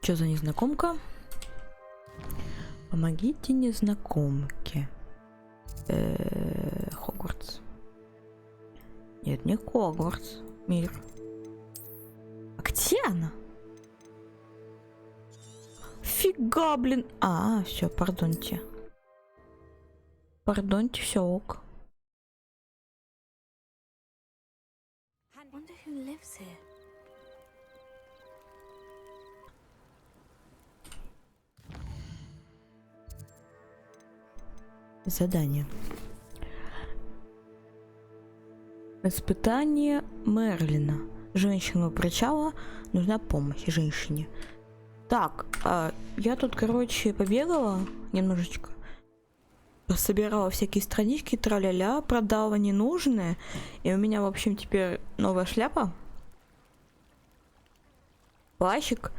Что за незнакомка? Помогите незнакомке. Хогвартс. Нет, не Хогвартс. Мир. А где она? Фига, блин. Все, пардоньте. Пардоньте, все ок. Задание. Испытание Мерлина. Женщина у причала, нужна помощь женщине. Так, я тут, короче, побегала немножечко. Собирала всякие странички, траля-ля, продала ненужные. И у меня, в общем, теперь новая шляпа, плащик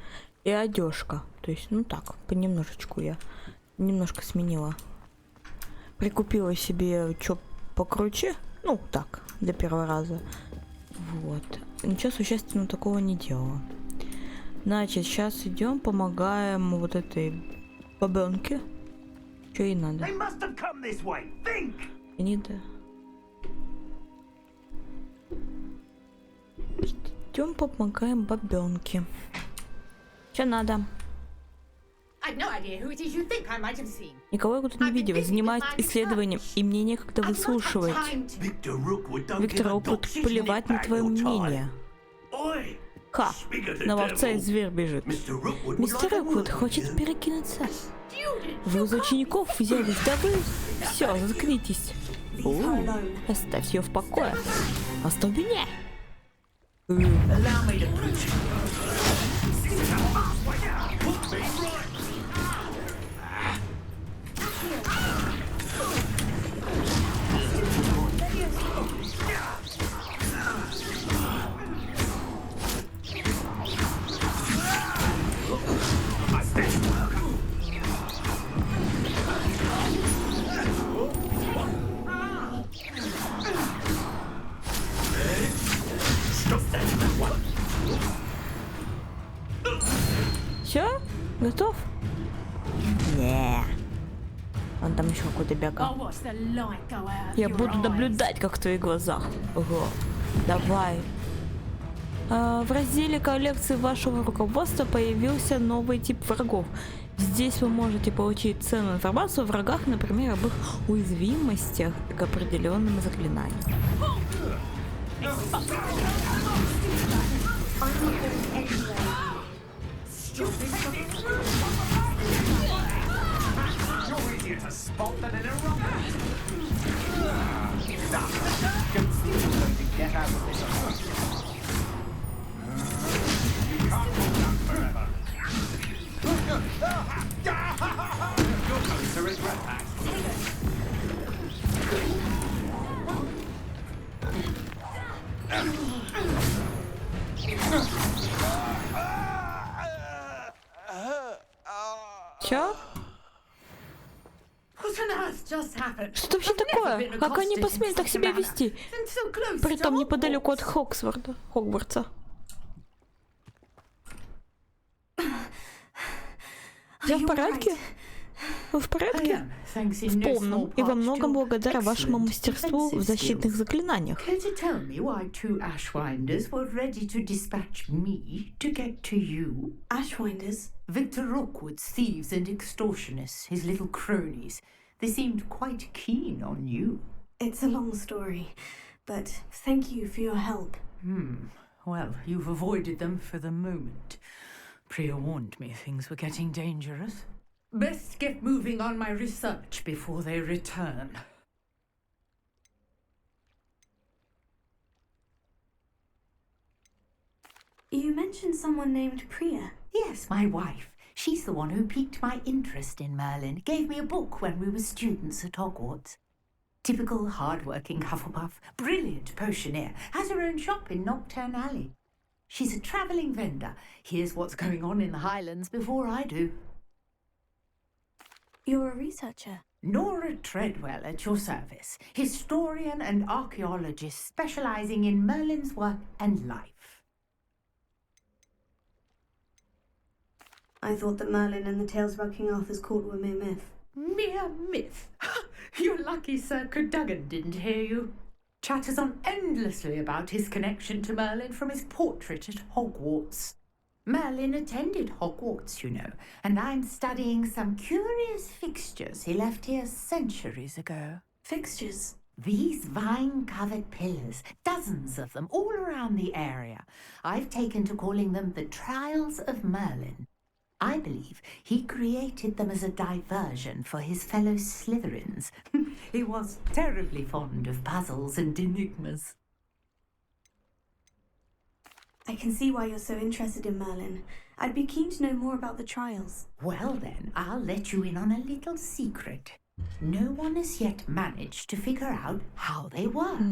и одежка. То есть, ну так, понемножечку я немножко сменила. Прикупила себе что покруче. Ну, так, для первого раза. Вот. Ничего существенного такого не делала. Значит, сейчас идем, помогаем вот этой бабенке. Что ей надо? Идем, помогаем бабенке. Что надо? Никого я тут не видела, занимаюсь исследованием, и мне некогда выслушивать. Виктор Роквуд, плевать на твое мнение. Ха, на ловца и зверь бежит. Мистер Роквуд хочет перекинуться. Вы из учеников взялись, да вы? Все, заткнитесь. Оставьте ее в покое. Оставь меня. Все? Готов? Не. Он там еще какой-то бегал. Я буду наблюдать, как в твоих глазах. Ого. Давай. В разделе коллекции вашего руководства появился новый тип врагов. Здесь вы можете получить ценную информацию о врагах, например, об их уязвимостях к определенным заклинаниям. Чё? Что вообще такое? Как они посмели так себя вести? Притом неподалеку от Хогвартса. Я в порядке? Вы в порядке? В полном. И во многом благодаря вашему мастерству в защитных заклинаниях. Victor Rookwood's thieves and extortionists, his little cronies. They seemed quite keen on you. It's a long story, but thank you for your help. Well, you've avoided them for the moment. Priya warned me things were getting dangerous. Best get moving on my research before they return. You mentioned someone named Priya. Yes, my wife. She's the one who piqued my interest in Merlin. Gave me a book when we were students at Hogwarts. Typical hard-working Hufflepuff, brilliant potioneer, has her own shop in Nocturne Alley. She's a travelling vendor. Hears what's going on in the Highlands before I do. You're a researcher? Nora Treadwell at your service. Historian and archaeologist specialising in Merlin's work and life. I thought that Merlin and the tales about King Arthur's court were mere myth. Mere myth? You're lucky Sir Cadogan didn't hear you. Chatters on endlessly about his connection to Merlin from his portrait at Hogwarts. Merlin attended Hogwarts, you know, and I'm studying some curious fixtures he left here centuries ago. Fixtures? These vine-covered pillars, dozens of them, all around the area. I've taken to calling them the Trials of Merlin. I believe he created them as a diversion for his fellow Slytherins. He was terribly fond of puzzles and enigmas. I can see why you're so interested in Merlin. I'd be keen to know more about the trials. Well then, I'll let you in on a little secret. No one has yet managed to figure out how they work.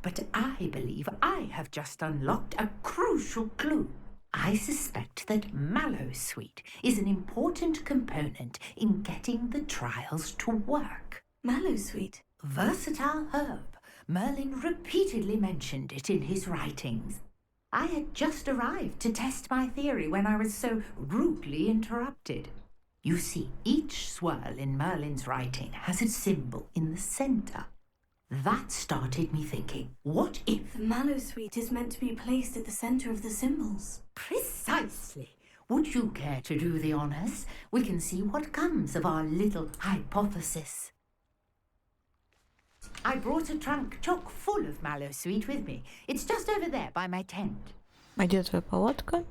But I believe I have just unlocked a crucial clue. I suspect that mallowsweet is an important component in getting the trials to work. Mallowsweet? Versatile herb. Merlin repeatedly mentioned it in his writings. I had just arrived to test my theory when I was so rudely interrupted. You see, each swirl in Merlin's writing has a symbol in the center. That started me thinking, what if... The mallowsweet is meant to be placed at the center of the symbols. Precisely. Would you care to do the honors? We can see what comes of our little hypothesis. I brought a trunk chock full of mallowsweet with me. It's just over there by my tent. А где твоя палатка?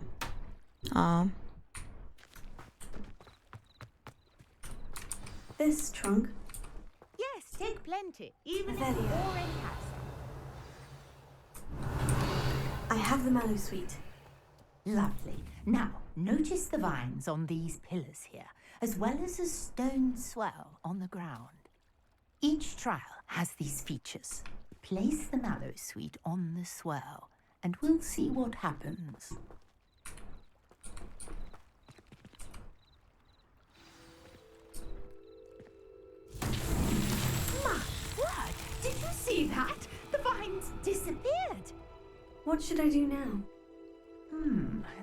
This trunk? Yes, take plenty, even if Very you well. already have some. I have the mallowsweet. Lovely. Now, notice the vines on these pillars here, as well as a stone swell on the ground. Each trial has these features. Place the mallowsweet on the swell, and we'll see what happens. My word! Did you see that? The vines disappeared. What should I do now?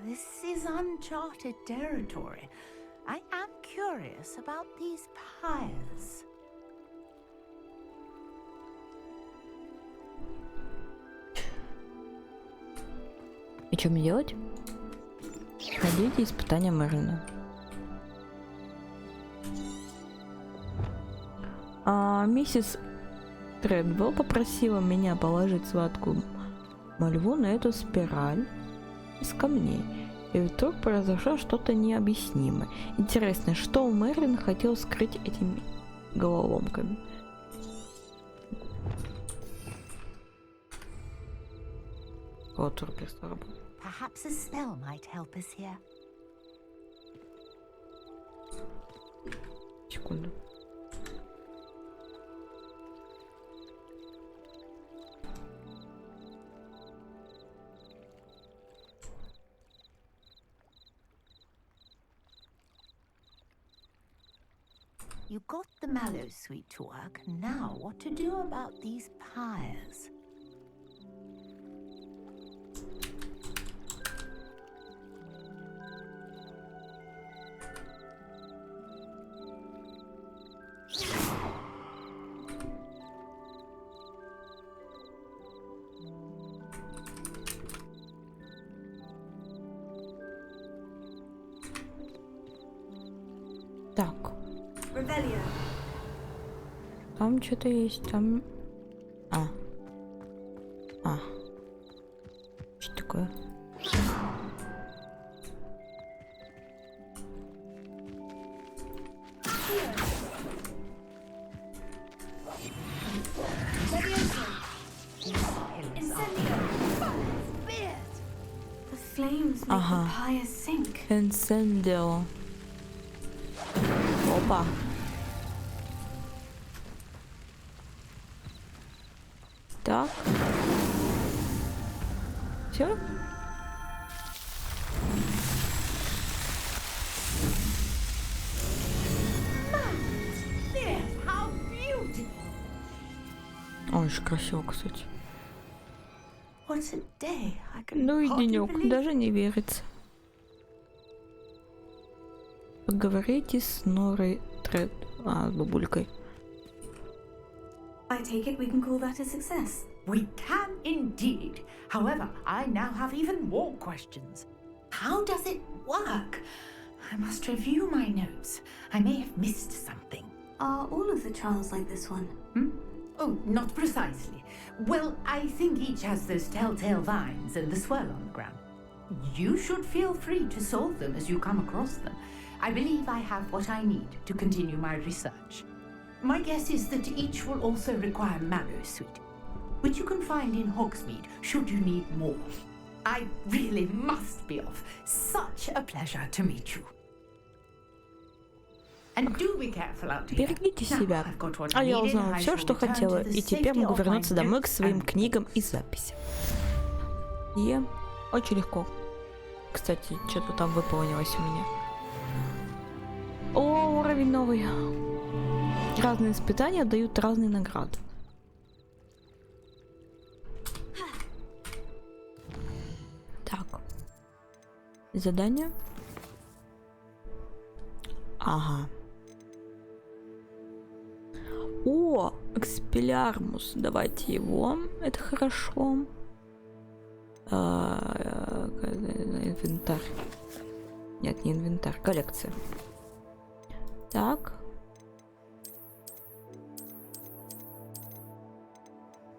This is uncharted territory. I am curious about these pyres. И что мне делать? Пройдите испытание Мерлина. Миссис Тредвелл попросила меня положить сладкую мальву на эту спираль из камней. И вдруг произошло что-то необъяснимое. Интересно, что Мерлин хотел скрыть этими головоломками? Вот оркестр работает. Perhaps a spell might help us here. Секунду. You got the mallowsweet to work. Now, what to do about these pyres? Так. Revelio. Там что-то есть, там... Что такое? The flames make the pyre sink. Инсендио. Опа. Так. Все? Очень красиво, кстати. Ну и денек, даже не верится. Поговорите с Норой Тред... с бабулькой. I take it we can call that a success. We can indeed. However, I now have even more questions. How does it work? I must review my notes. I may have missed something. Are all of the trials like this one? Oh, not precisely. Well, I think each has those telltale vines and the swirl on the ground. You should feel free to solve them as you come across them. I believe I have what I need to continue my research. My guess is that each will also require mallow sweet, which you can find in Hogsmeade should you need more. I really must be off. Such a pleasure to meet you. And do be careful out here. Берегите себя. А я узнала все, что хотела, и теперь могу вернуться домой к своим книгам и записям. И очень легко. Кстати, что-то там выполнилось у меня. О, уровень новый. Разные испытания дают разные награды. Так. Задание. Ага. О, Экспеллиармус. Давайте его. Это хорошо. Инвентарь. Нет, не инвентарь. Коллекция. Так.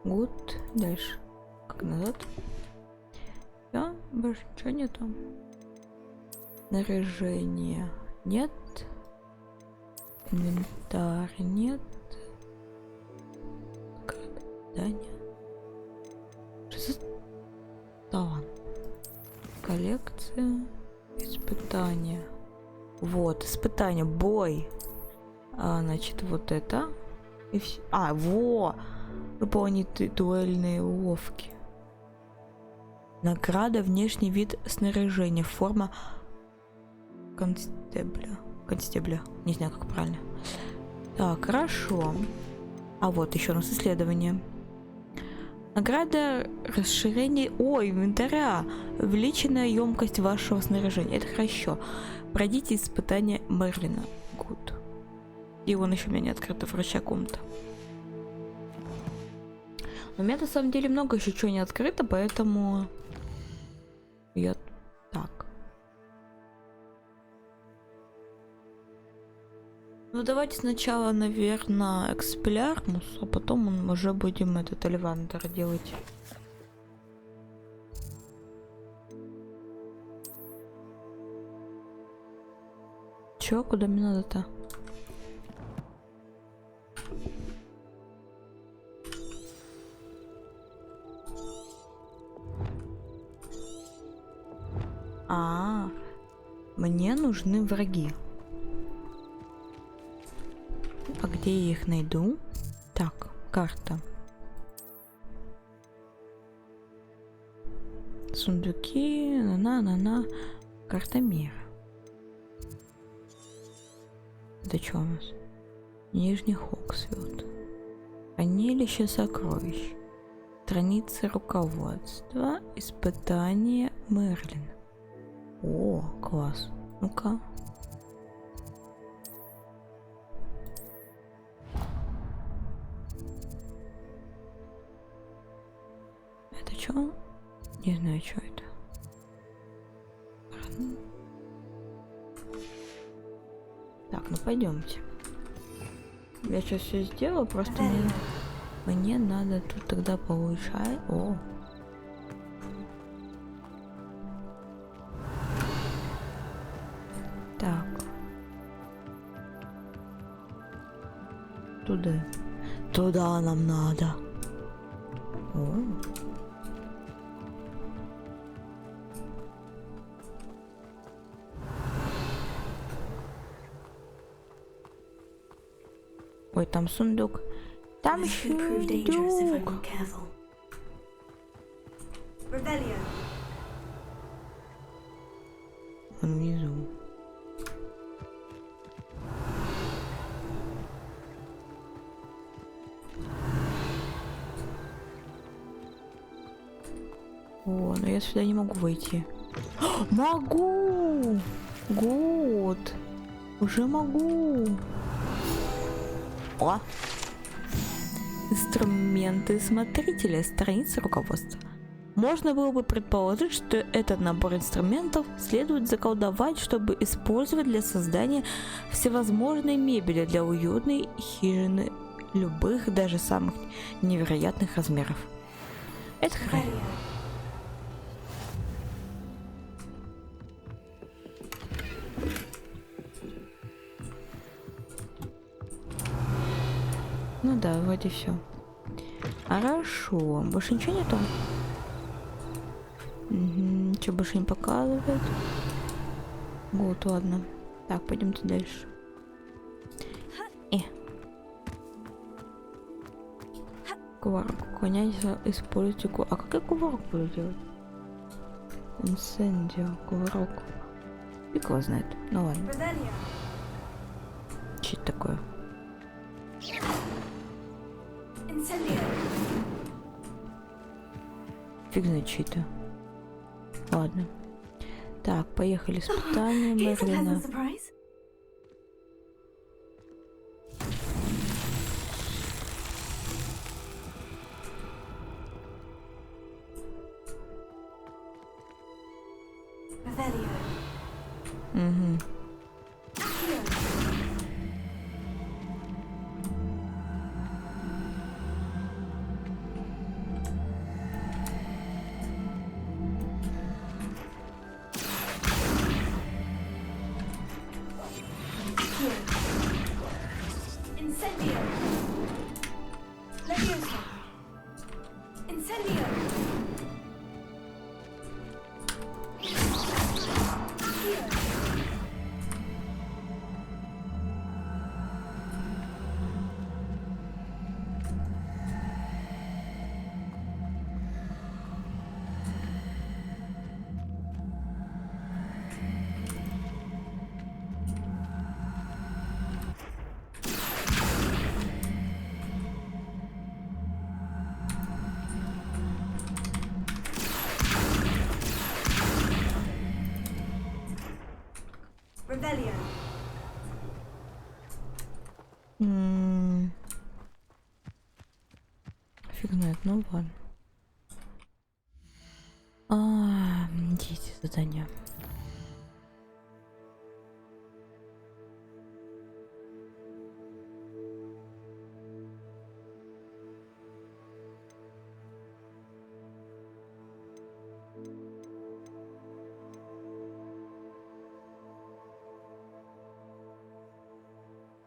Гуд. Дальше. Как назад? Все, больше ничего нету. Снаряжение. Нет. Инвентарь. Нет. Да, нет. Что за талант? Коллекция. Испытания. Вот, испытание. Бой. Значит, вот это. И все. Во! Выполнить дуэльные уловки. Награда, внешний вид снаряжения, форма констебля. Не знаю, как правильно. Так, хорошо. А вот еще у нас исследование. Награда, расширение... инвентаря. Увеличенная емкость вашего снаряжения. Это хорошо. Пройдите испытание Мерлина. Гуд. И он еще у меня не открыта врача комната. У меня на самом деле много еще чего не открыто, поэтому я так. Ну давайте сначала, наверное, Экспеллиармус, а потом мы уже будем этот Оливандера делать. Чё, куда мне надо-то? Мне нужны враги. А где я их найду? Так, карта. Сундуки, на-на-на-на. Карта мира. Это что у нас? Нижний Хогсфилд. Хранилище сокровищ. Страницы руководства. Испытание Мерлина. О, класс. Ну-ка. Это что? Не знаю, что это. Так, ну пойдемте. Я сейчас все сделаю, просто мне надо тут тогда получать. О. Так. Туда. Туда нам надо. О. Ой, там сундук. Там сундук. Он внизу. О, но я сюда не могу войти. Могу! Гуд! Уже могу. О! Инструменты смотрителя, страница руководства. Можно было бы предположить, что этот набор инструментов следует заколдовать, чтобы использовать для создания всевозможной мебели для уютной хижины любых, даже самых невероятных размеров. Это хрень. Ну да, вроде все. Хорошо. Больше ничего нету? Угу. Что больше не показывает? Вот, ладно. Так, пойдемте дальше. Кувырок. Уклоняйся, используйте кувырок. А как я кувырок буду делать? Инсендио, кувырок. Фиг его знает. Ну ладно. Что это такое? Фиг знает, что это. Ладно. Так, поехали. Испытание Мерлина. Угу. Фиг знает, ну ладно. Дети, задания.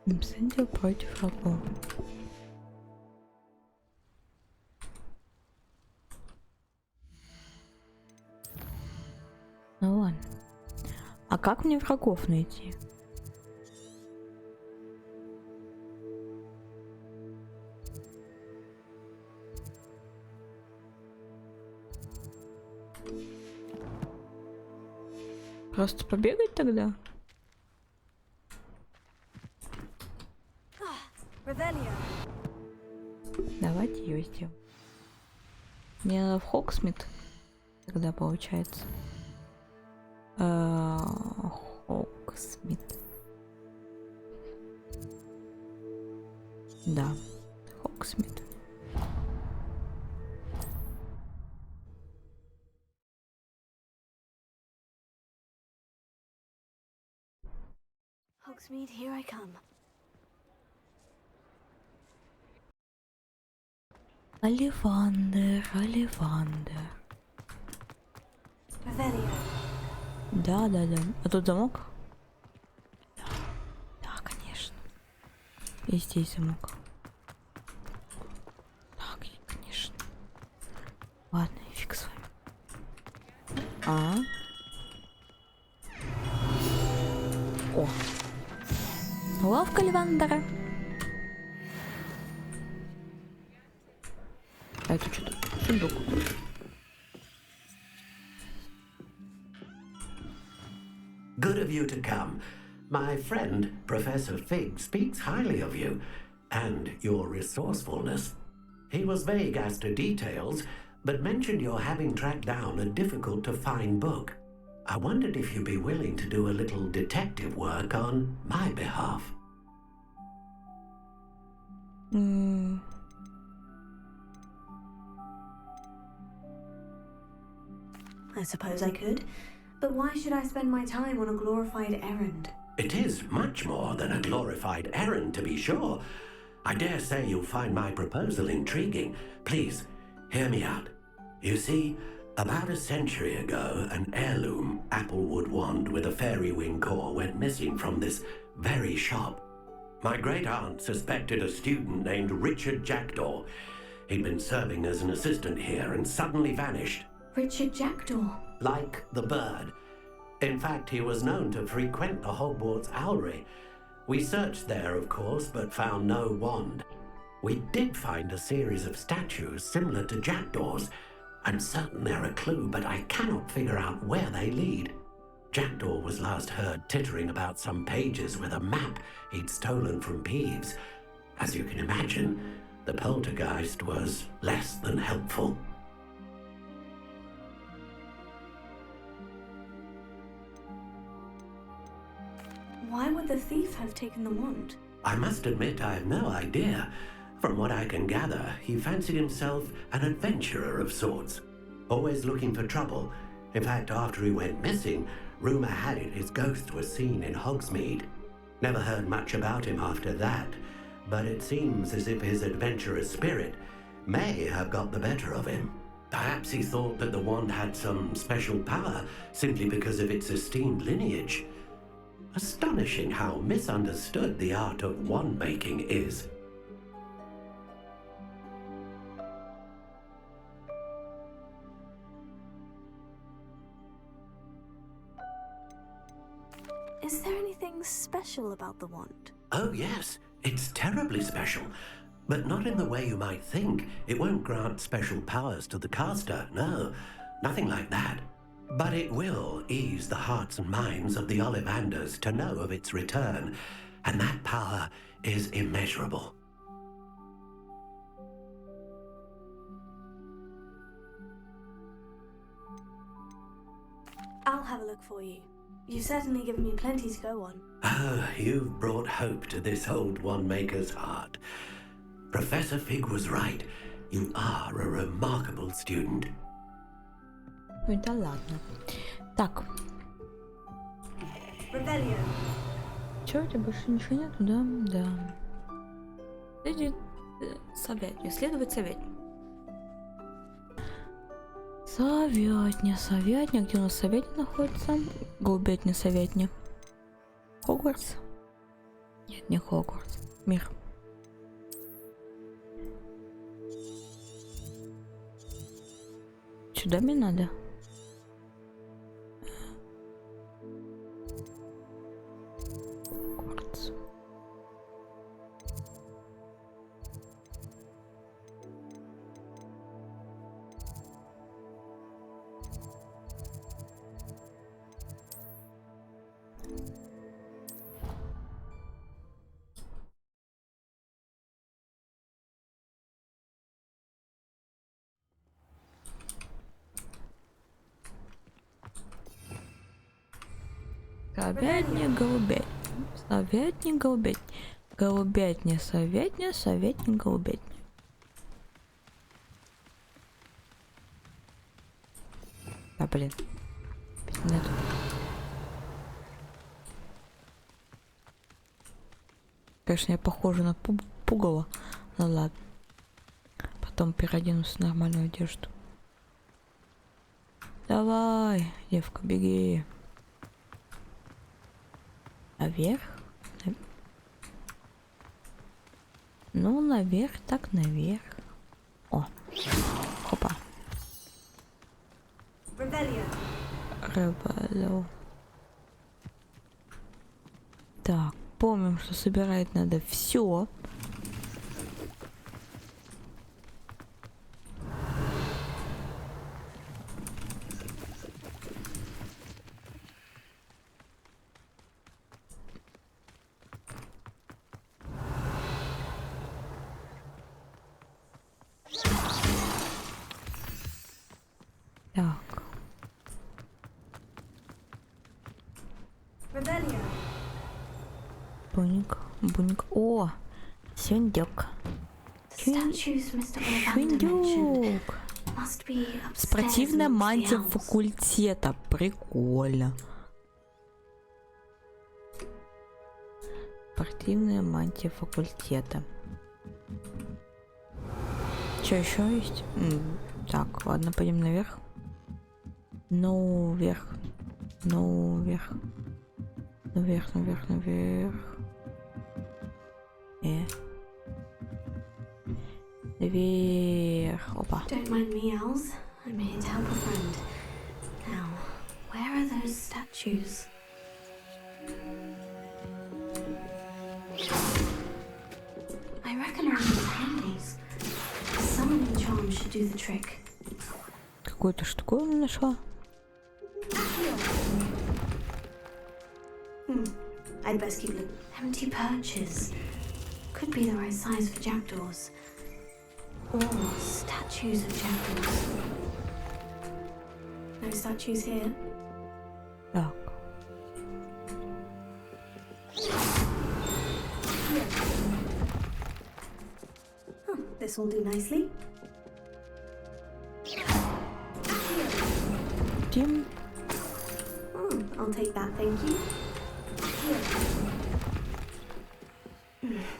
Инцидент против врагов. Ну ладно. А как мне врагов найти? Просто побегать тогда? Давайте ее сделаем. Мне надо в Хогсмит тогда получается. Хогсмит. Да, Хогсмит. Hogsmeade, here I come. Оливандер, Оливандер. Да. А тут замок? Да, конечно. И здесь замок. Так, конечно. Ладно, фиг с вами. О. Лавка Оливандера. А это что-то сундук. Good of you to come. My friend, Professor Fig, speaks highly of you and your resourcefulness. He was vague as to details, but mentioned your having tracked down a difficult-to-find book. I wondered if you'd be willing to do a little detective work on my behalf. I suppose I could. But why should I spend my time on a glorified errand? It is much more than a glorified errand, to be sure. I dare say you'll find my proposal intriguing. Please, hear me out. You see, about a century ago, an heirloom applewood wand with a fairy wing core went missing from this very shop. My great-aunt suspected a student named Richard Jackdaw. He'd been serving as an assistant here and suddenly vanished. Richard Jackdaw? Like the bird. In fact, he was known to frequent the Hogwarts owlery. We searched there, of course, but found no wand. We did find a series of statues similar to Jackdaw's. I'm certain they're a clue, but I cannot figure out where they lead. Jackdaw was last heard tittering about some pages with a map he'd stolen from Peeves. As you can imagine, the poltergeist was less than helpful. Why would the thief have taken the wand? I must admit I have no idea. From what I can gather, he fancied himself an adventurer of sorts, always looking for trouble. In fact, after he went missing, rumour had it his ghost was seen in Hogsmeade. Never heard much about him after that, but it seems as if his adventurous spirit may have got the better of him. Perhaps he thought that the wand had some special power simply because of its esteemed lineage. Astonishing how misunderstood the art of wand-making is. Is there anything special about the wand? Oh yes, it's terribly special. But not in the way you might think. It won't grant special powers to the caster, no. Nothing like that. But it will ease the hearts and minds of the Olivanders to know of its return, and that power is immeasurable. I'll have a look for you. You've certainly given me plenty to go on. Oh, you've brought hope to this old one-maker's heart. Professor Fig was right. You are a remarkable student. Ой, да ладно. Так. Rebellion. Чё, у тебя больше ничего нету, да? Да. Следить советню. Следовать советню. Советня. Где у нас советня находится? Голубятня, советня. Хогвартс? Нет, не Хогвартс. Мир. Сюда мне надо. Хогвартс. Советня, голубятня. Советня, голубятня. Голубятня, советня, советня, голубятня. А, блин. Нету. Конечно, я похожа на пугало. Ну ладно. Потом переоденусь в нормальную одежду. Давай, девка, беги. Наверх? Ну, наверх, так наверх. О, хопа. Ребелио. Так, помним, что собирать надо все. Так. Revelio. Буник, буник. О, сундук. Statues Mr. Oливандера mentioned Сундук. must be upstairs Спортивная amongst the мантия elves. факультета. Прикольно. Спортивная мантия факультета. Что еще есть? Так, ладно, пойдем наверх. Ну, вверх. Ну, вверх. Наверх, наверх, наверх. Наверх. Опа. Don't mind me, elves. I'm here to help a friend. Now, where are those statues? I reckon around the holidays. Summoning charm should do the trick. Какую-то штуковину нашла. I'd best keep looking. Empty perches. Could be the right size for jackdaws. Or statues of jackdaws. No statues here. Так. This will do nicely. Тим. I'll take that, thank you.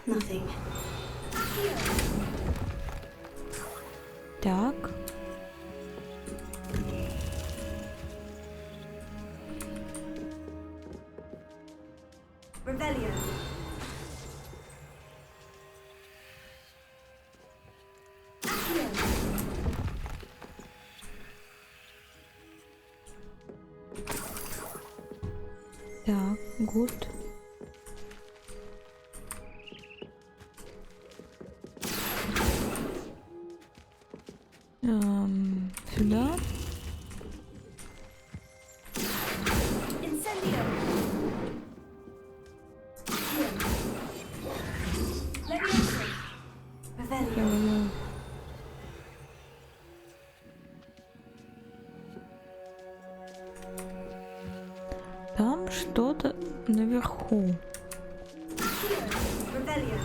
Nothing. Так. Revelio. Так, гуд. Сюда. Incendio. Leviosa. Revelio. Там что-то наверху. Revelio.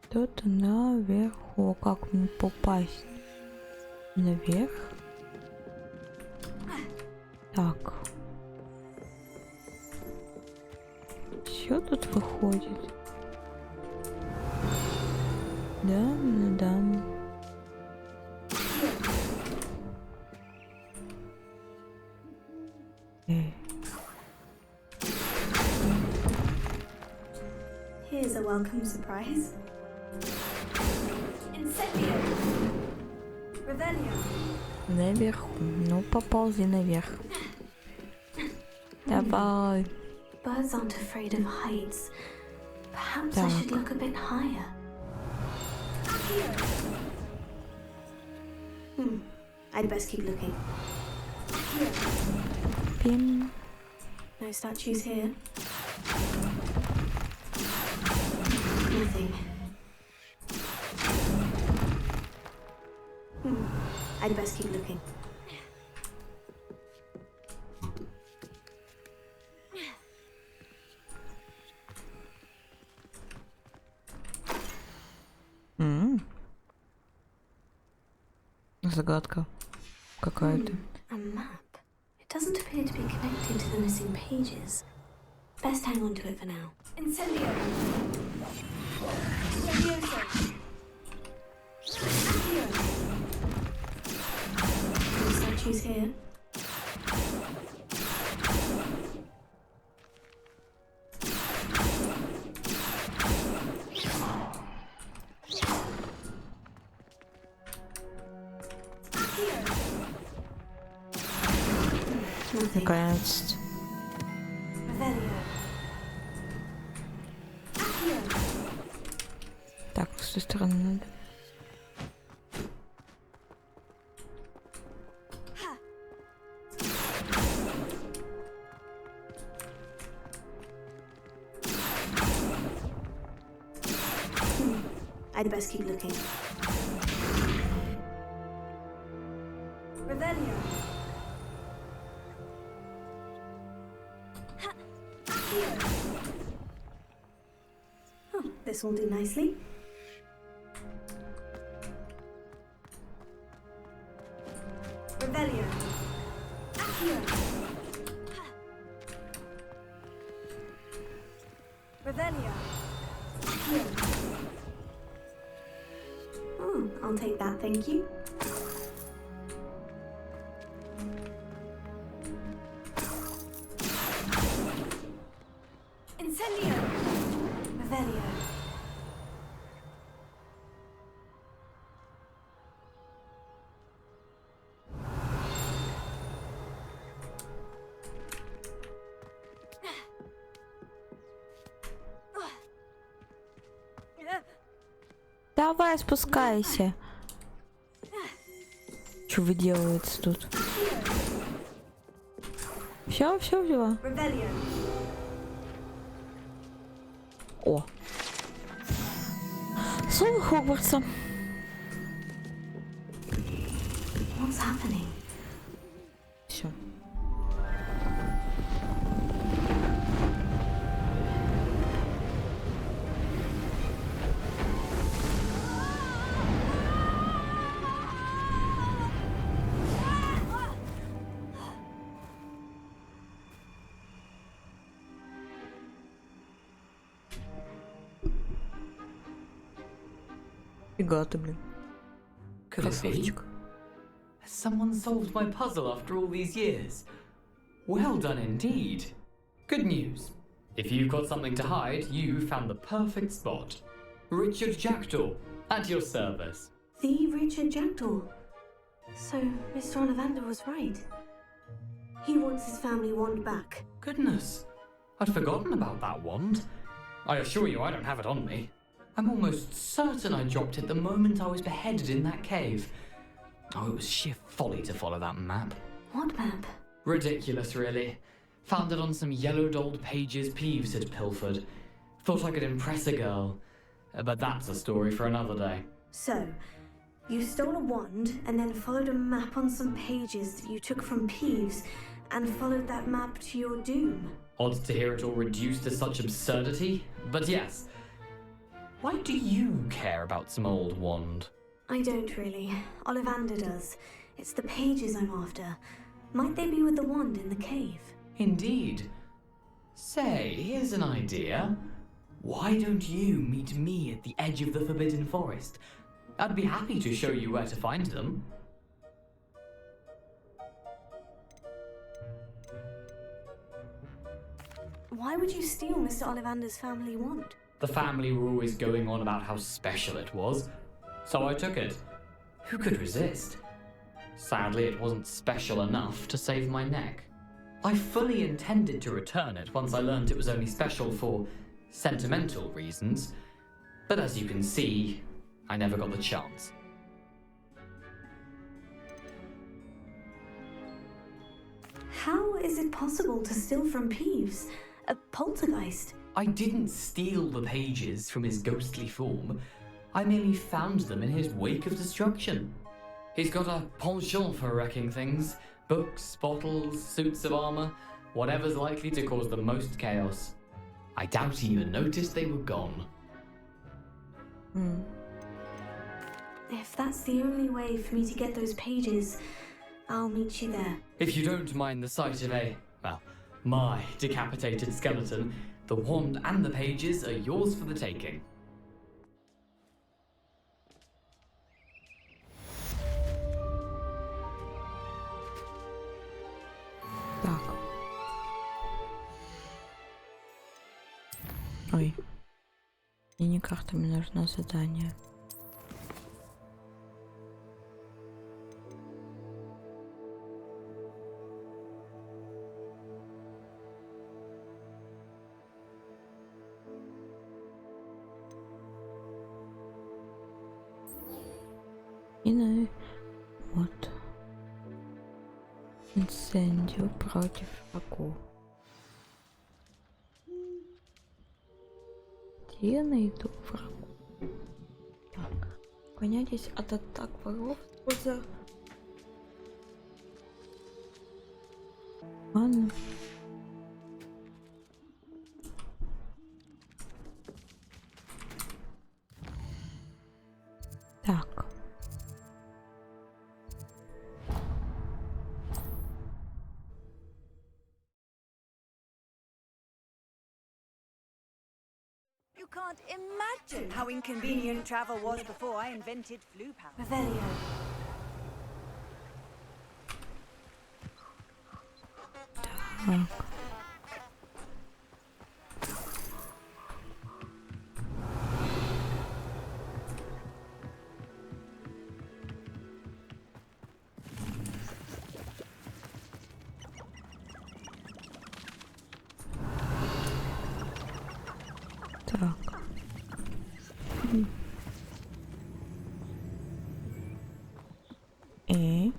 Что-то наверху. Как мне попасть? Наверх? Так. Все тут выходит. Да, ну да. Here's a welcome surprise. Incendio. Revelio. Наверху. Ну, поползи наверх. Давай. Birds aren't afraid of heights. Perhaps I should look a bit higher. I'd best keep looking. Пим. No statues here. Nothing. I'd best keep looking. Загадка какая-то. A map. It doesn't appear to be connected to the missing pages. Best hang on to it for now. Incendio. Leviosa. Accio. No statues here. Nothing. Наконец-то. Revelio. Accio. Так, с той стороны надо. I'd best keep looking. Revelio. Oh, this will do nicely. Revelio. Accio. Revelio. Accio. Oh, I'll take that, thank you. Incendio. Revelio. Давай, спускайся. Что выделывается тут? Все. Revelio. О. Слово Хогвартса. What's happening? Все. Фига ты, блин. Could it be? Красавчик. Has someone solved my puzzle after all these years? Well done indeed. Good news. If you've got something to hide, you found the perfect spot. Richard Jackdaw, at your service. The Richard Jackdaw. So, Mr. Oливандера was right. He wants his family wand back. Goodness, I'd forgotten about that wand. I assure you I don't have it on me. I'm almost certain I dropped it the moment I was beheaded in that cave. Oh, it was sheer folly to follow that map. What map? Ridiculous, really. Found it on some yellowed old pages Peeves had pilfered. Thought I could impress a girl. But that's a story for another day. So, you stole a wand and then followed a map on some pages that you took from Peeves and followed that map to your doom. Odd to hear it all reduced to such absurdity, but yes. Why do you care about some old wand? I don't really. Oливандера does. It's the pages I'm after. Might they be with the wand in the cave? Indeed. Say, here's an idea. Why don't you meet me at the edge of the Forbidden Forest? I'd be happy to show you where to find them. Why would you steal Mr. Oливandera's family wand? The family were always going on about how special it was, so I took it. Who could resist? Sadly, it wasn't special enough to save my neck. I fully intended to return it once I learned it was only special for sentimental reasons, but as you can see, I never got the chance. How is it possible to steal from Peeves? A poltergeist? I didn't steal the pages from his ghostly form. I merely found them in his wake of destruction. He's got a penchant for wrecking things. Books, bottles, suits of armor, whatever's likely to cause the most chaos. I doubt he even noticed they were gone. If that's the only way for me to get those pages, I'll meet you there. If you don't mind the sight of my decapitated skeleton, the wand and the pages are yours for the taking. Так. Ой. Мне не карта, мне нужно задание. И вот. Инцендио против врагов. Где я найду врагов? Так. Понятись от атак врагов за. Ладно. can't imagine how inconvenient travel was before I invented flu power. Revelio. Так. И...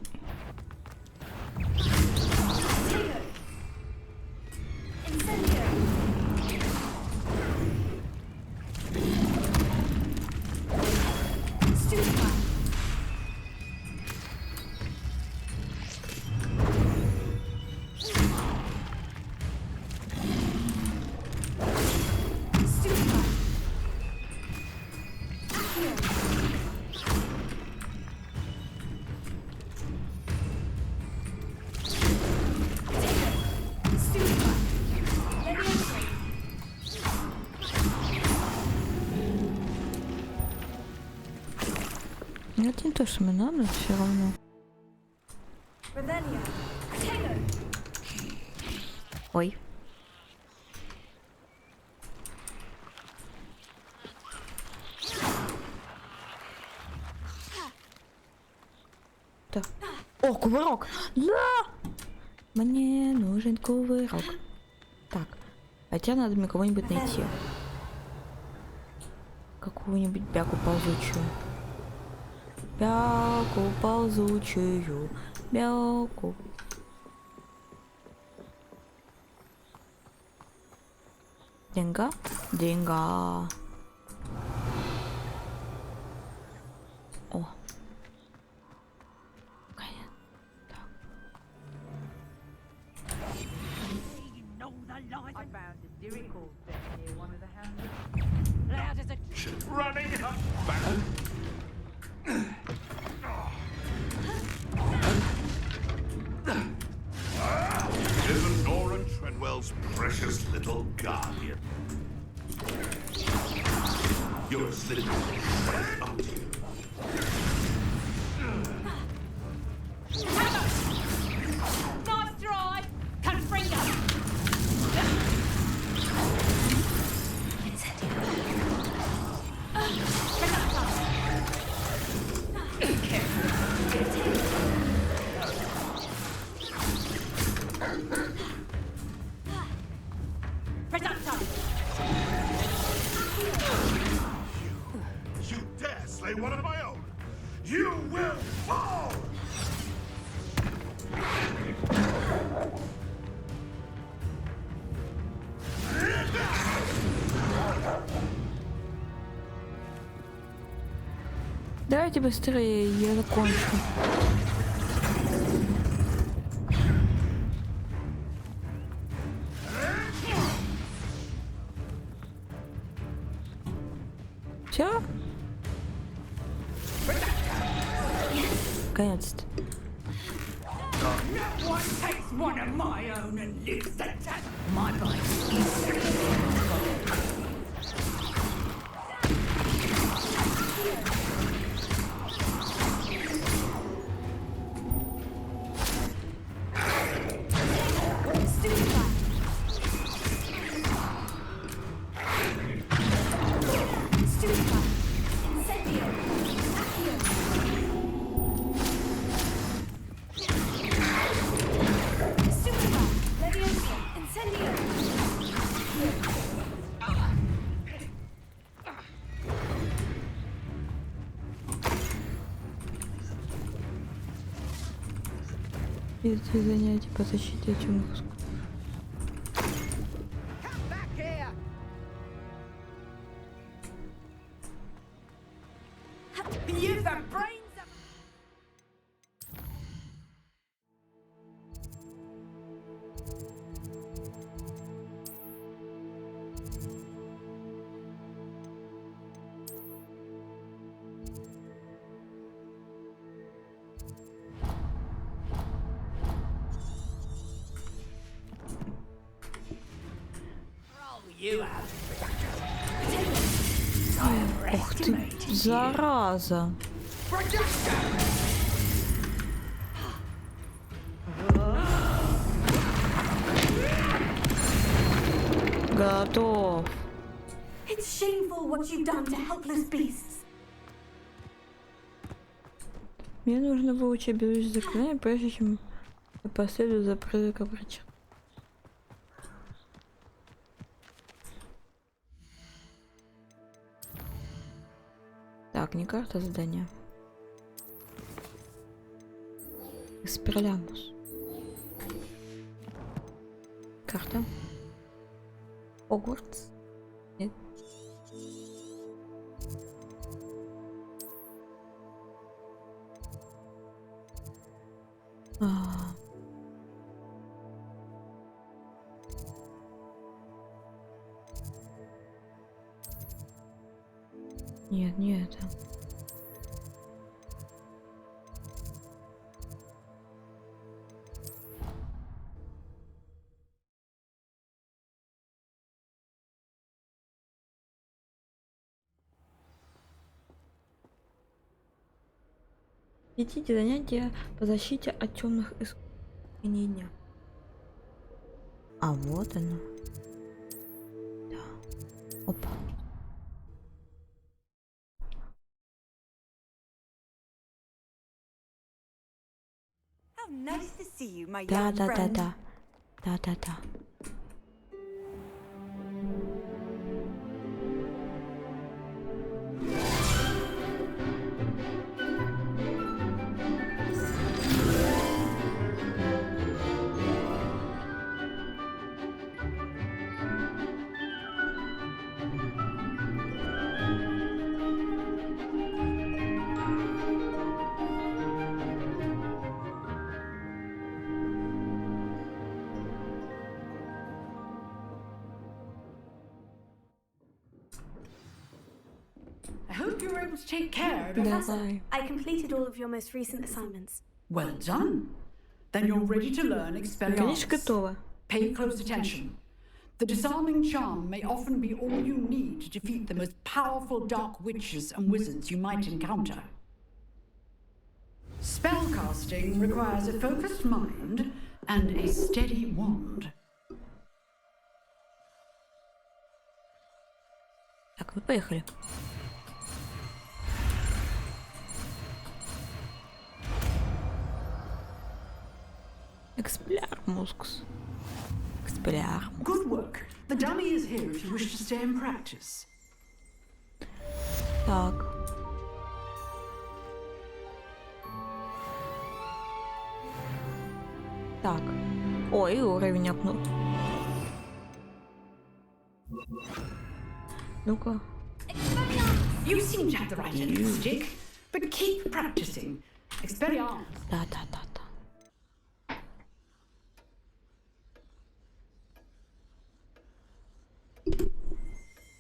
Это не то, что мне надо, все равно. Ой. Так. О, кувырок! Да! Мне нужен кувырок. Так. Хотя надо мне кого-нибудь найти. Какую-нибудь бяку ползучую. Бяку ползучую. Бяку. Деньга? Деньга. О. Понятно. Так. I found a dirical bit near one of the houses. Running back. Isn't Nora Treadwell's precious little guardian? You're a slippery, aren't you? Nice try! Confringo! You dare slay one of my own? You will fall! Давайте быстрее, я закончу. Все? Наконец-то. One takes one of my own and lives the test. My body Эти занятия по защите темных искусств. You've got brains up. you have. Ох ты, зараза. Готов. It's shameful what you've done to helpless beasts. Мне нужно выучить бегущее заклинание, прежде чем я последую за призраком врача. Так, не карта задания. Экспеллиармус. Карта. Hogwarts. Нет. Нет, не это. Идите занятия по защите от темных искушений. А вот оно. Да. Опа. How nice to see you, my Да, young да, да, friend. да. Да, да, да. I hope you were able to take care of Давай. I completed all of your most recent assignments. Well done. Then you're ready to learn Конечно, Expelliarmus. готова. Pay close attention. The disarming charm may often be all you need to defeat the most powerful dark witches and wizards you might encounter. Spellcasting requires a focused mind and a steady wand. Так, вы поехали. Экспеллиармус. Экспеллиармус. Good work. The dummy is here if you wish to stay and practice. Так. Так. Ой, уровень апнул. Ну-ка. You seem to have the right end of the stick, but keep practicing. Expelliarmus. Да, да, да, да.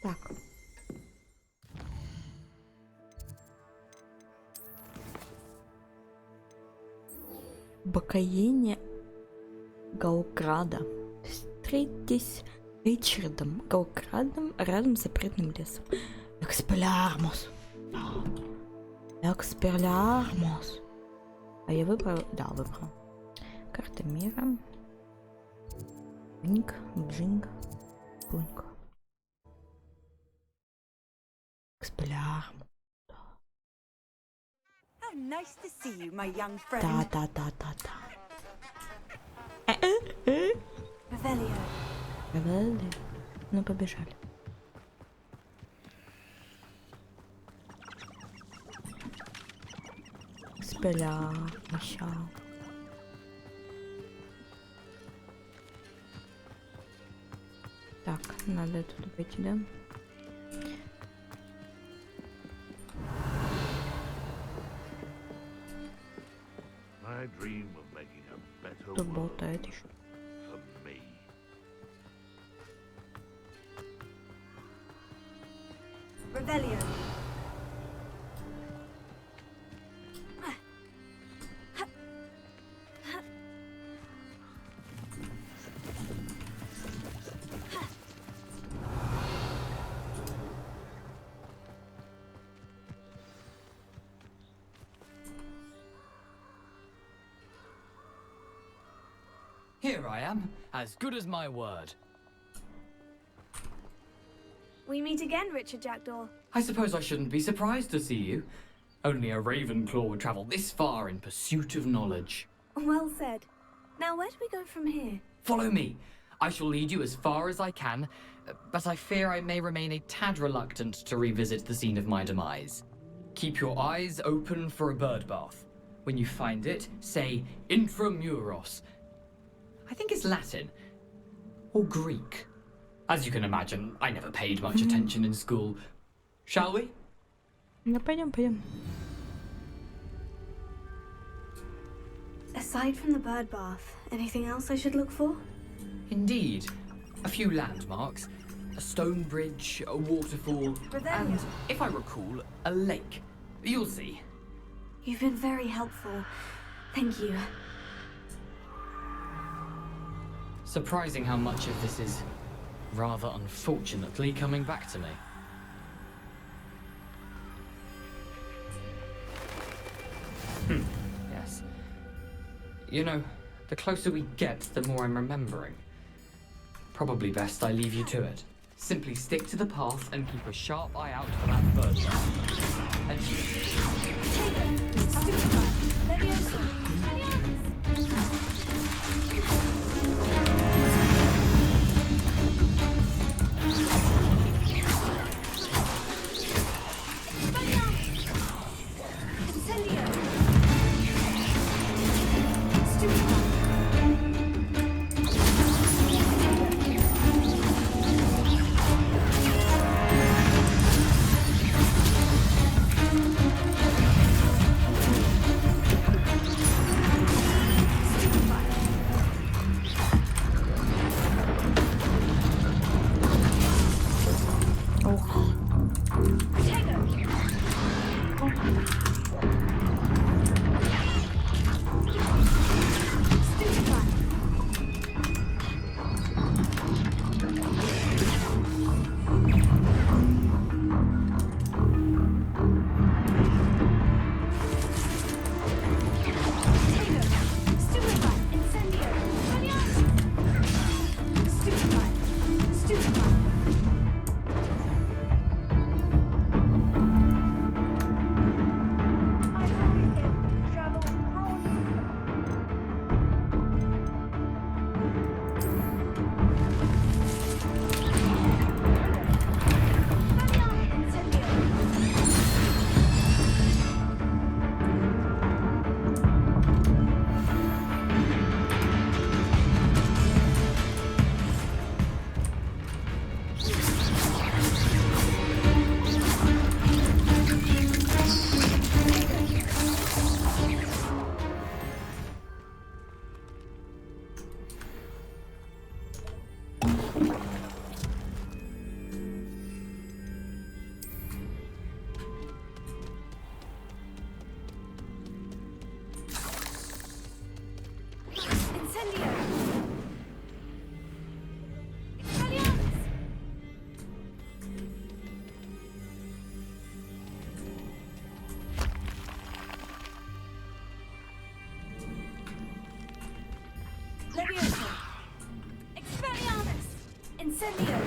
Так. Покоение Гаукрада. Встретитесь с Ричардом Гаукрадом рядом с запретным лесом. Экспеллиармус. Экспеллиармус. А я выбрал? Да, выбрал. Карта мира. Бинг, бжинг, пуньк. Экспеллиармус. How nice to see you, my young friend. Да, да, да, да, да. Revelio. Ревелли. Ну, побежали. Экспеллиармус. Так, надо туда пойти, да? I dream of making a better Тут world болтает еще. for me. Revelio. Here I am, as good as my word. We meet again, Richard Jackdaw. I suppose I shouldn't be surprised to see you. Only a Ravenclaw would travel this far in pursuit of knowledge. Well said. Now, where do we go from here? Follow me. I shall lead you as far as I can, but I fear I may remain a tad reluctant to revisit the scene of my demise. Keep your eyes open for a bird bath. When you find it, say intramuros. I think it's Latin. Or Greek. As you can imagine, I never paid much attention in school. Shall we? Ну, пойдем, пойдем. Aside from the bird bath, anything else I should look for? Indeed. A few landmarks. A stone bridge, a waterfall, and, if I recall, a lake. You'll see. You've been very helpful. Thank you. Surprising how much of this is, rather unfortunately, coming back to me. Yes. You know, the closer we get, the more I'm remembering. Probably best I leave you to it. Simply stick to the path and keep a sharp eye out for that bird. And Expelliarmus! Incendio!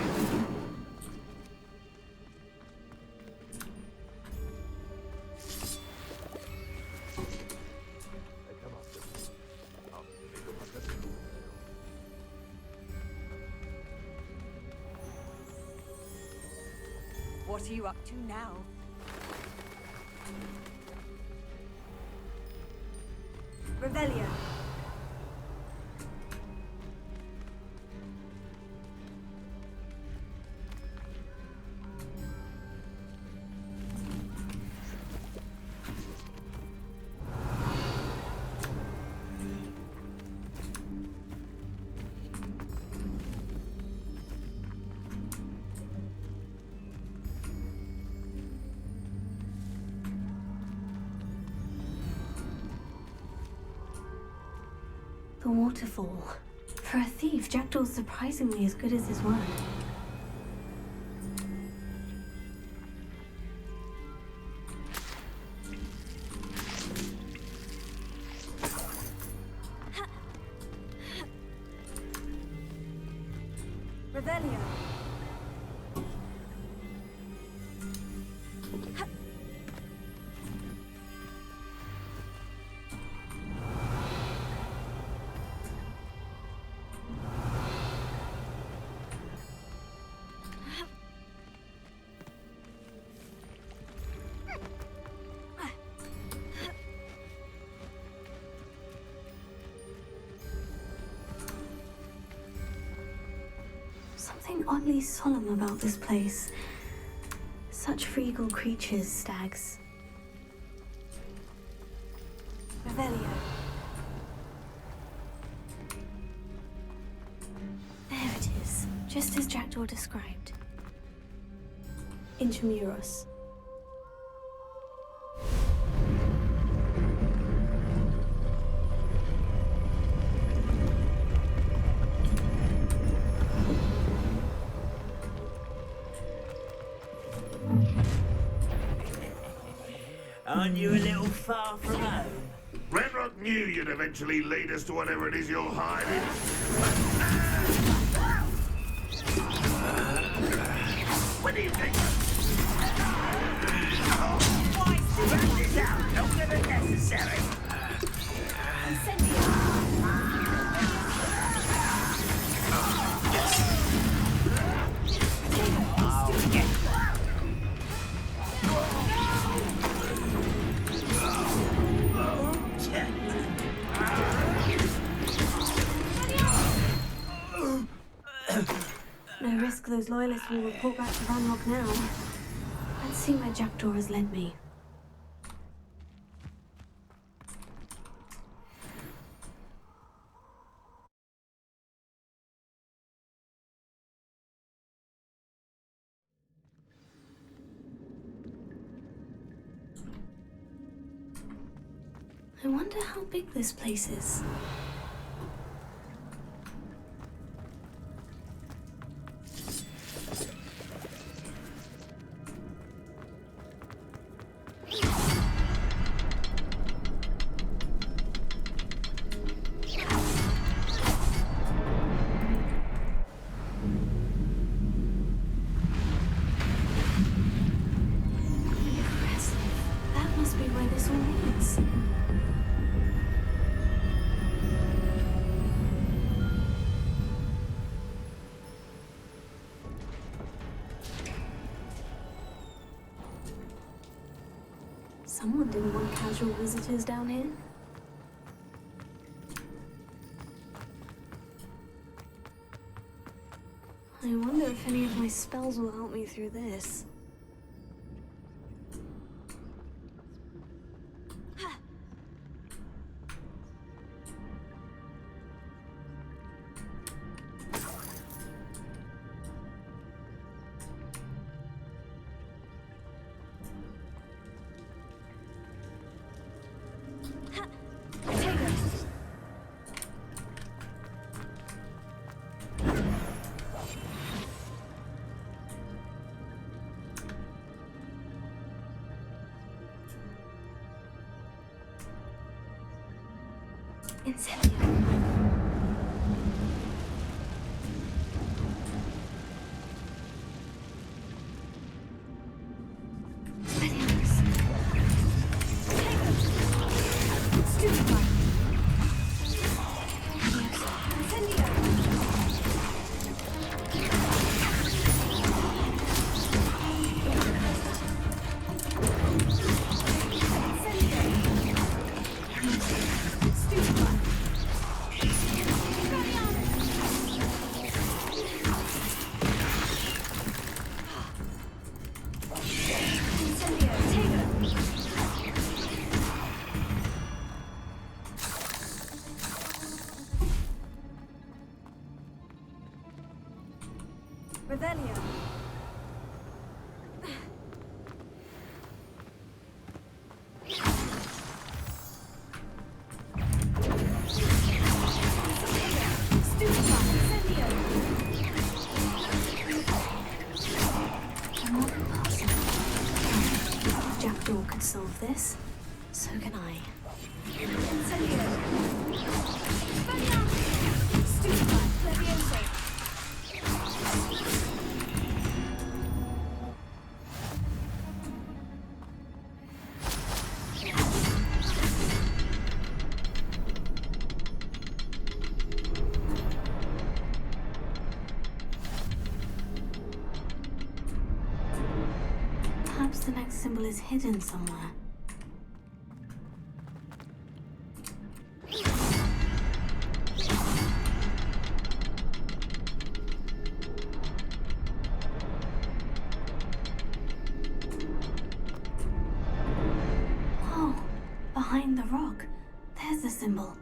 What are you up to now? Revelio. The waterfall. For a thief, Jackdaw's surprisingly as good as his word. Revelio. Something oddly solemn about this place. Such regal creatures, stags. Revelio. There it is, just as Jackdaw described. Intramuros. Aren't you a little far from home? Redrock knew you'd eventually lead us to whatever it is you're hiding. What do you think? Run this out longer than necessary. No risk those loyalists will report back to Ranrock now. Let's see where Jackdaw has led me. I wonder how big this place is. That must be where this all leads. Someone didn't want casual visitors down here. I wonder if any of my spells will help me through this. Incendio. Expelliarmus. Stupefy. Incendio. Revelio. Jackdaw could solve this. So can I. Incendio. the next symbol is hidden somewhere. Oh, behind the rock, there's the symbol.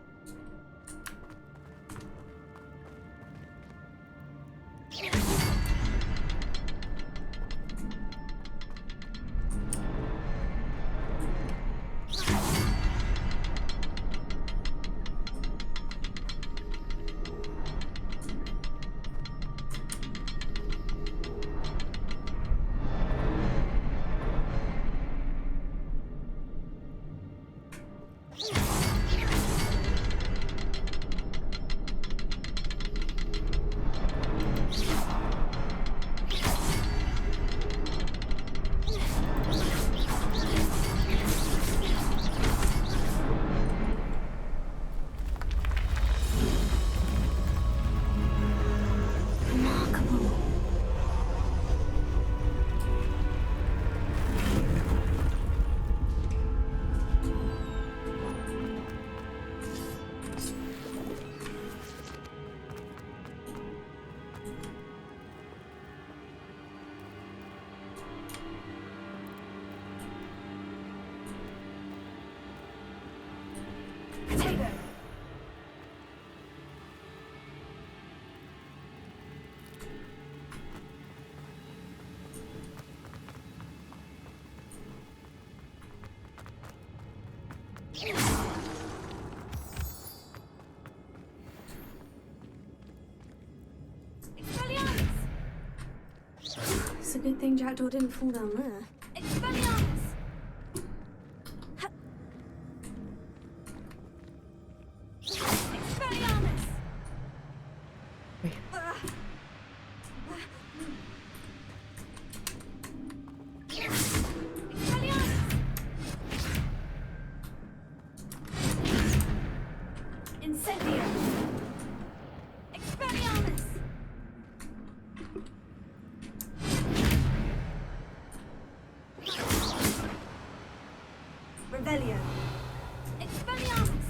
It's a good thing Jackdaw didn't fall down there. Expelliarmus! Expelliarmus! Expelliarmus! Incendio! Expelliarmus! Revelio. Expelliarmus!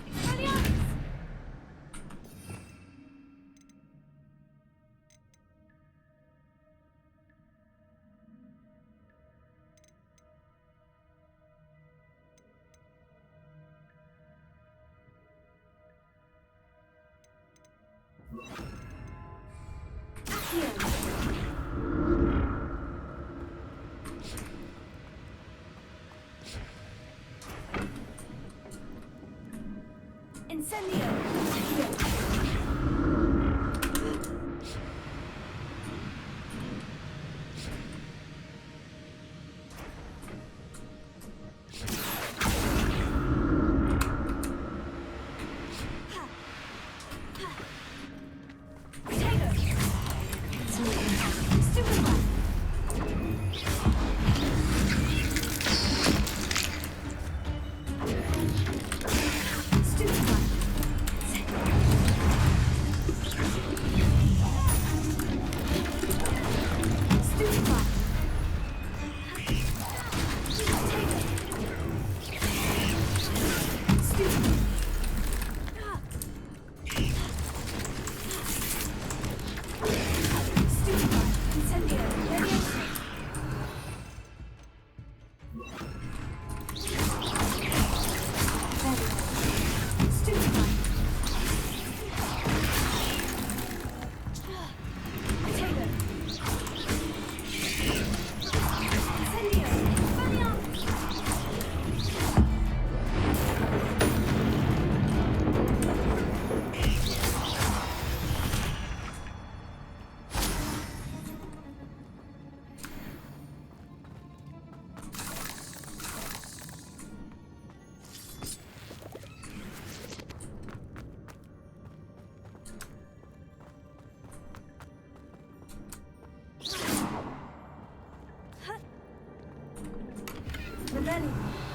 Expelliarmus! Incendio!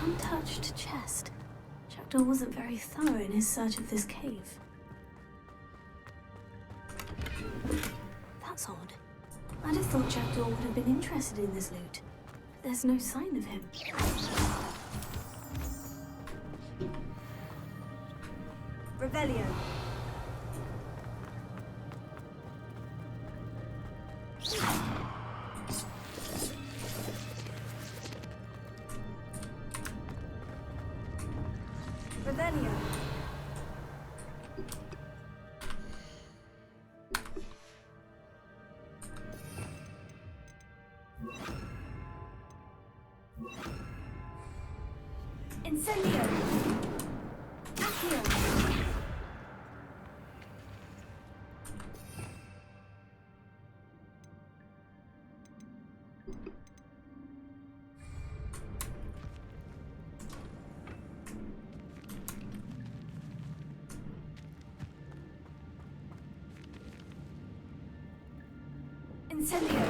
Untouched chest. Jackdaw wasn't very thorough in his search of this cave. That's odd. I'd have thought Jackdaw would have been interested in this loot. There's no sign of him. Revelio. Revelio. Incendio. Accio. Incendio.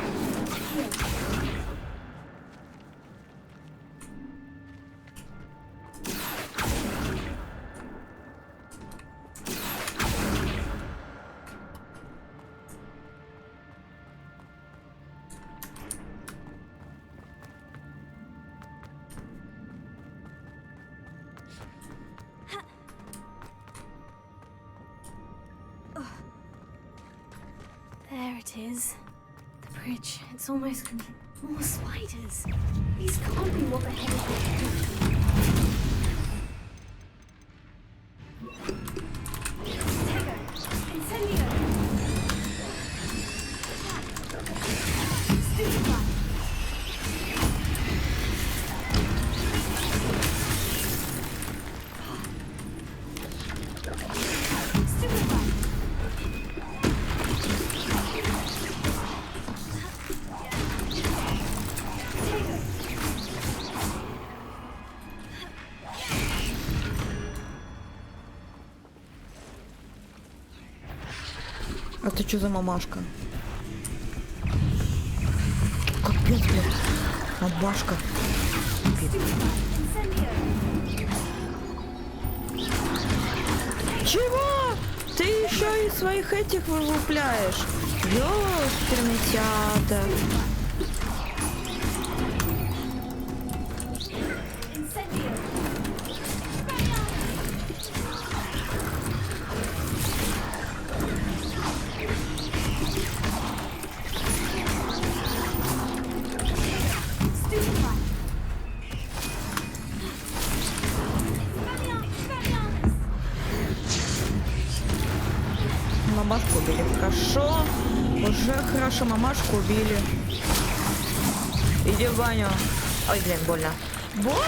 Accio. There it is. The bridge. It's almost complete. More spiders. These can't be what the hell Tego. Incendio. Stupefy. Stupefy. А ты что за мамашка? Капец, блядь. Мамашка. Чего? Ты еще и своих этих вылупляешь? Ёперный театр. Мамашку убили. Хорошо. Уже хорошо. Мамашку убили. Иди в баню. Ой, блин, больно. Больно!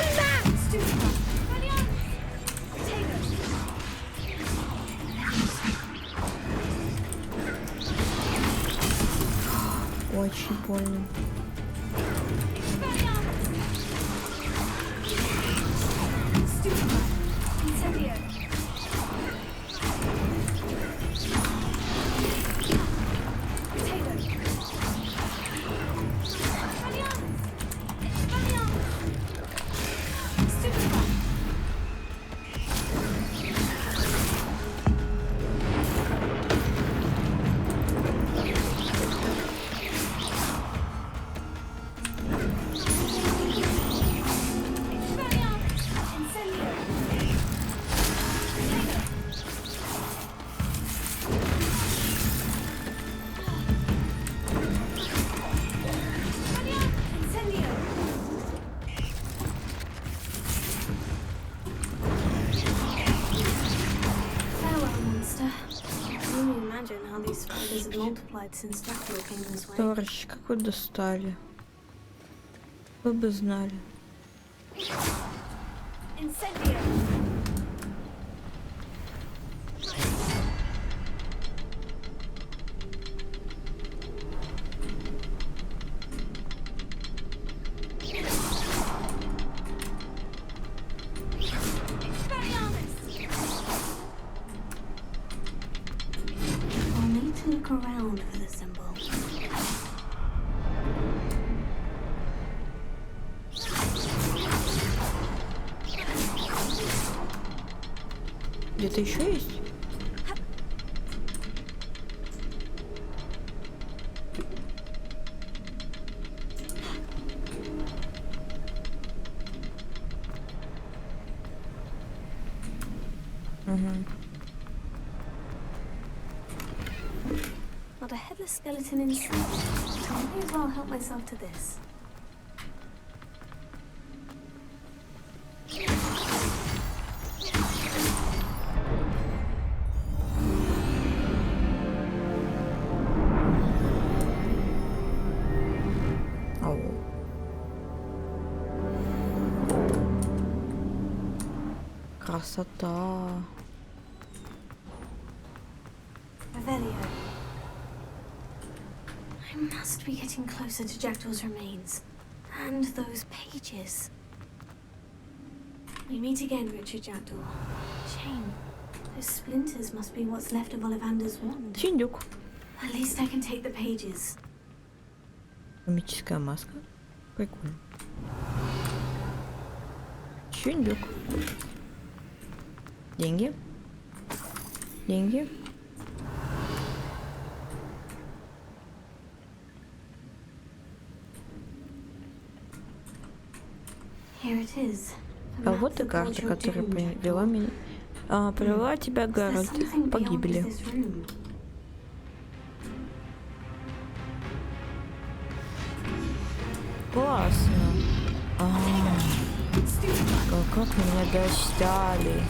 Очень больно. Товарищи, как вы достали? Вы бы знали. Look around for the symbol. Где-то еще есть? Not a headless skeleton in sight. I may as well help myself to this. Красота. Revelio. I must be getting closer to Jackdaw's remains. And those pages. We meet again, Richard Jackdaw. Shame. Those splinters must be what's left of Olivander's wand. Чиндюк. At least I can take the pages. Химическая маска. Прикольно. Чиндюк. Деньги. Деньги. Here it is. А вот и карта, которая привела меня. Привела тебя, Гарольд. Погибли. Классно. Как меня достали.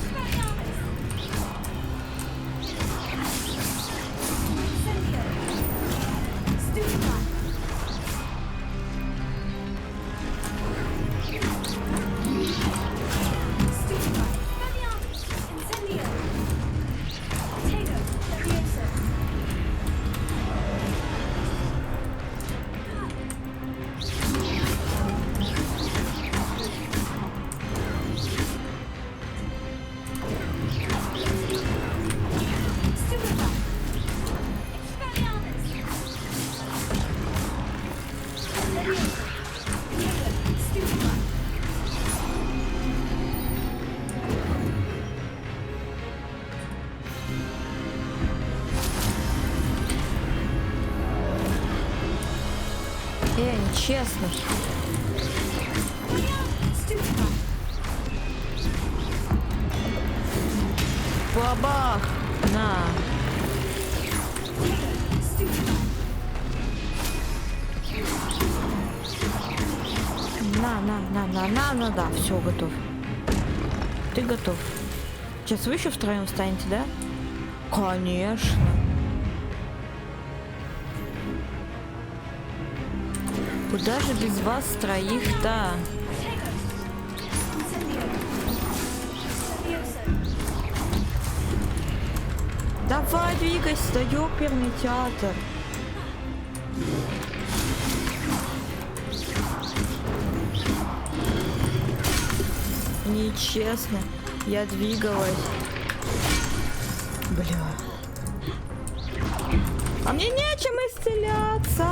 Нечестно. Бабах! На! На, да, все, готов. Ты готов. Сейчас вы еще втроем встанете, да? Конечно. Куда же без вас троих-то? Давай, двигайся, да ёперный театр. Нечестно. Я двигалась. Бля. А мне нечем исцеляться.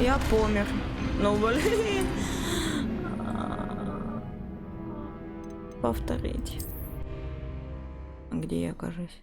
Я помер. Ну, блин. Повторить. Где я окажусь?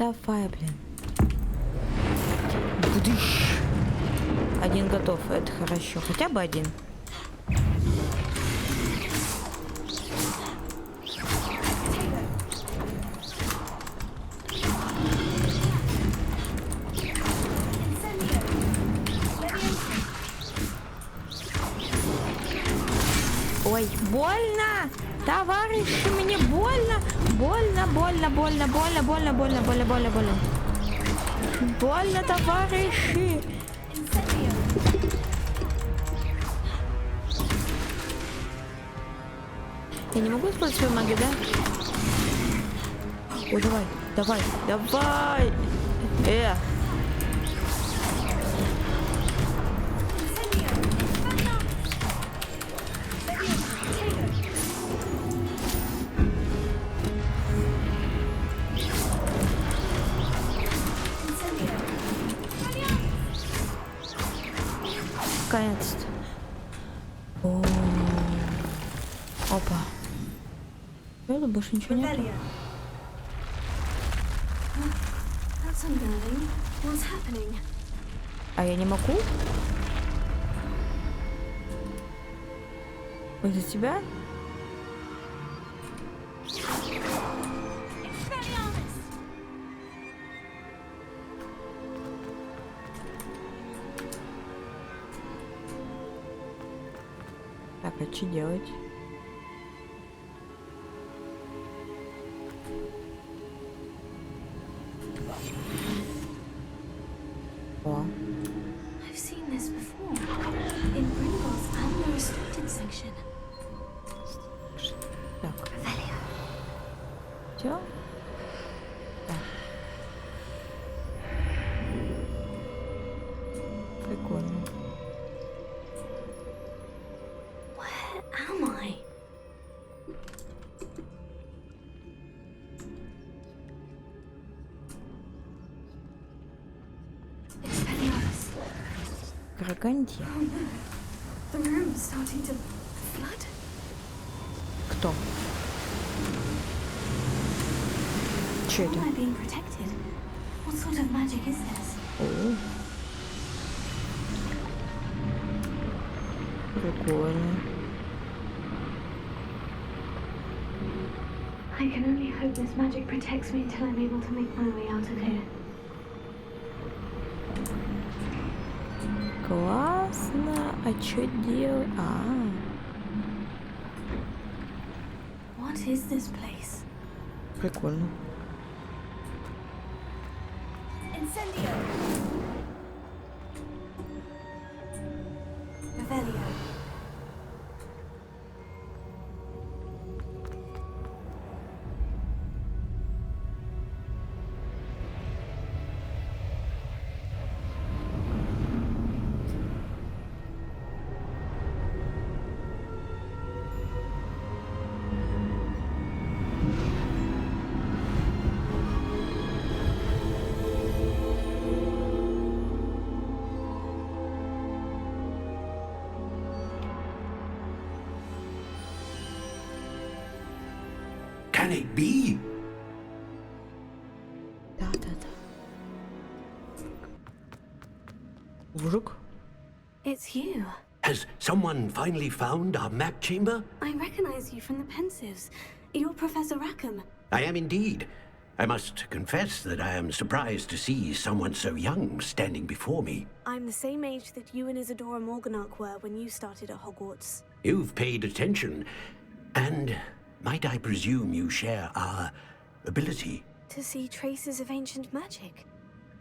Давай, блин. Будыш. Один готов, это хорошо. Хотя бы один. Ой, больно! Товарищи, мне больно! Больно, больно, больно, больно, больно, больно, больно, больно, больно. Больно, товарищи! Я не могу использовать свою магию, да? Ой, давай, давай, давай! Наконец-то. О, опа. Это больше ничего нет. That's unnerving. What's happening? А я не могу? Из-за тебя? Так, а что делать? О. I've seen this before. In Gringotts and the restricted section. Так. Все? Так. Прикольно. Where am I? Expelliarmus. Гаргантия. The room's starting to flood. Кто? Че How это? am I being protected? What sort of magic is this? О. Прикольно. I can only hope this magic protects me until I'm able to make my way out of here. Классно. А что делать? What is this place? Прикольно. Incendio! Revelio. Can it be? Да. Мужик? It's you. Has someone finally found our map chamber? I recognize you from the Pensives. You're Professor Rackham. I am indeed. I must confess that I am surprised to see someone so young standing before me. I'm the same age that you and Isadora Morganach were when you started at Hogwarts. You've paid attention, and might I presume you share our ability? To see traces of ancient magic?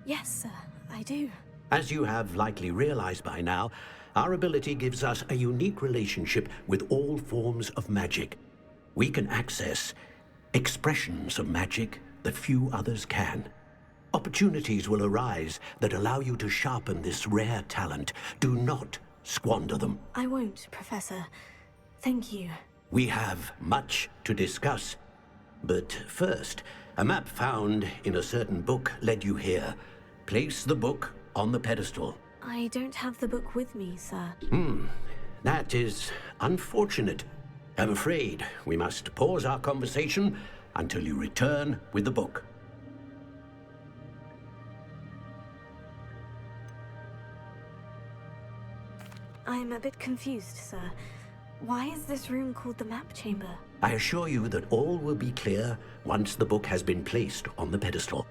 Yes, sir, I do. As you have likely realized by now, our ability gives us a unique relationship with all forms of magic. We can access expressions of magic that few others can. Opportunities will arise that allow you to sharpen this rare talent. Do not squander them. I won't, Professor. Thank you. We have much to discuss. But first, a map found in a certain book led you here. Place the book on the pedestal. I don't have the book with me, sir. That is unfortunate. I'm afraid we must pause our conversation until you return with the book. I'm a bit confused, sir. Why is this room called the map chamber? I assure you that all will be clear once the book has been placed on the pedestal.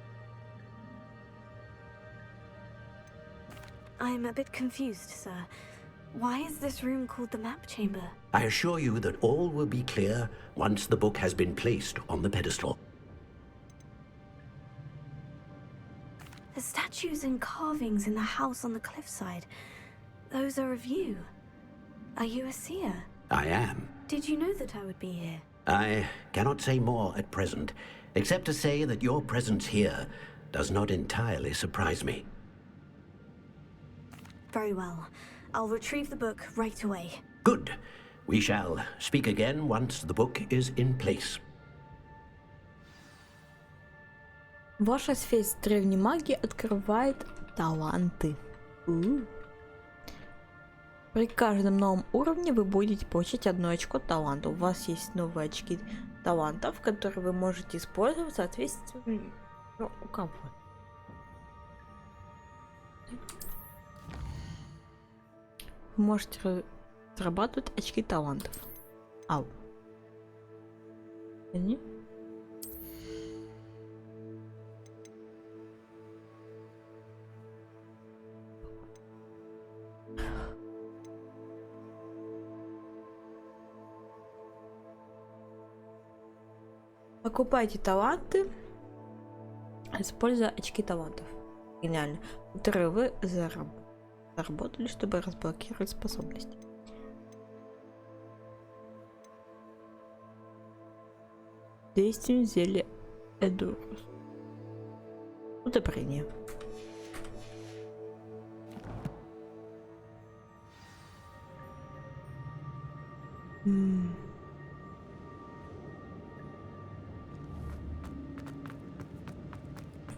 I'm a bit confused, sir. Why is this room called the map chamber? I assure you that all will be clear once the book has been placed on the pedestal. The statues and carvings in the house on the cliffside. Those are of you. Are you a seer? I am. Did you know that I would be here? I cannot say more at present, except to say that your presence here does not entirely surprise me. Very well. I'll retrieve the book right away. Good. We shall speak again once the book is in place. Ваша связь с древней магией открывает таланты. При каждом новом уровне вы будете получать 1 очко таланта. У вас есть новые очки талантов, которые вы можете использовать соответственно у кого. Вы можете зарабатывать очки талантов. Ау. Они? Покупайте таланты, используя очки талантов. Гениально. Которые вы заработали, чтобы разблокировать способности. Действие зелья Эдурус. Удобрение.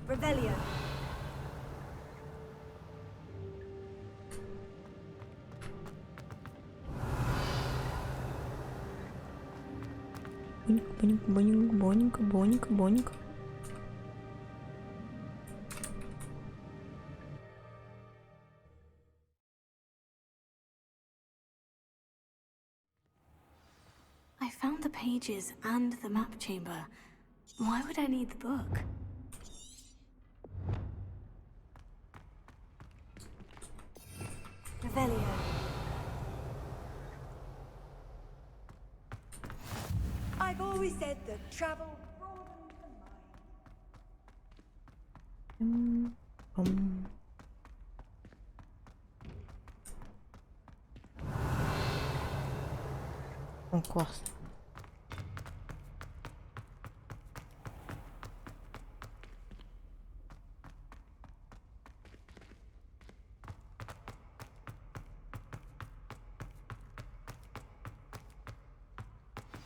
Revelio. Боненько. I found the pages and the map chamber. Why would I need the book? Revelio. I've always said that travel broadens the mind. О, классно.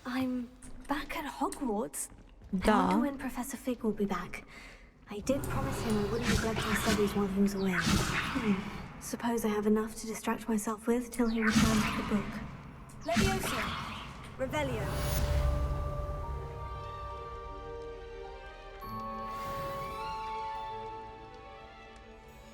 I'm back at Hogwarts. I Да. wonder when Professor Fig will be back. I did promise him I wouldn't neglect my studies while he was away. Suppose I have enough to distract myself with till he returns to the book. Leviosa. Revelio.